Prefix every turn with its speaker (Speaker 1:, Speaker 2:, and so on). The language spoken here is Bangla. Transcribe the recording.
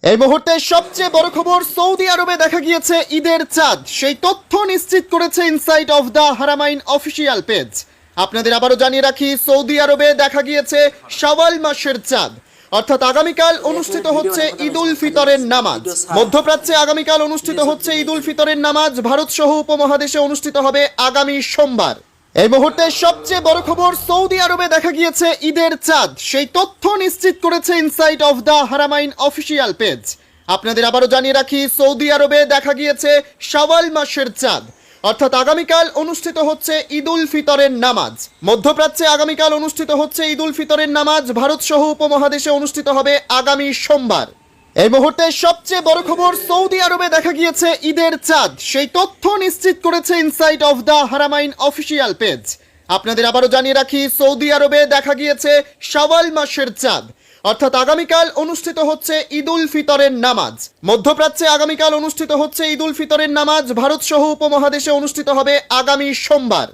Speaker 1: এই মুহূর্তে সবচেয়ে বড় খবর, সৌদি আরবে দেখা গিয়েছে ঈদের চাঁদ। সেই তথ্য নিশ্চিত করেছে insight of the Haramain official page. আপনাদের আবারও জানিয়ে রাখি, সৌদি আরবে দেখা গিয়েছে শাওয়াল মাসের চাঁদ, অর্থাৎ আগামীকাল অনুষ্ঠিত হচ্ছে ঈদ উল ফিতরের নামাজ। মধ্যপ্রাচ্যে আগামীকাল অনুষ্ঠিত হচ্ছে ঈদ উল ফিতরের নামাজ। ভারত সহ উপমহাদেশে অনুষ্ঠিত হবে আগামী সোমবার। এই মুহূর্তে সবচেয়ে বড় খবর, সৌদি আরবে দেখা গিয়েছে ঈদের চাঁদ। সেই তথ্য নিশ্চিত করেছে insight of the Haramain official page. আপনাদের আবারও জানিয়ে রাখি, সৌদি আরবে দেখা গিয়েছে শাওয়াল মাসের চাঁদ, অর্থাৎ আগামীকাল অনুষ্ঠিত হচ্ছে ঈদ উল ফিতরের নামাজ। মধ্যপ্রাচ্যে আগামীকাল অনুষ্ঠিত হচ্ছে ঈদ উল ফিতরের নামাজ। ভারত সহ উপমহাদেশে অনুষ্ঠিত হবে আগামী সোমবার। এই মুহূর্তে সবচেয়ে বড় খবর, সৌদি আরবে দেখা গিয়েছে ঈদের চাঁদ। সেই তথ্য নিশ্চিত করেছে insight of the Haramain official page. আপনাদের আবারও জানিয়ে রাখি, সৌদি আরবে দেখা গিয়েছে শাওয়াল মাসের চাঁদ, অর্থাৎ আগামীকাল অনুষ্ঠিত হচ্ছে ঈদ উল ফিতরের নামাজ। মধ্যপ্রাচ্যে আগামীকাল অনুষ্ঠিত হচ্ছে ঈদ উল ফিতরের নামাজ। ভারত সহ উপমহাদেশে অনুষ্ঠিত হবে আগামী সোমবার।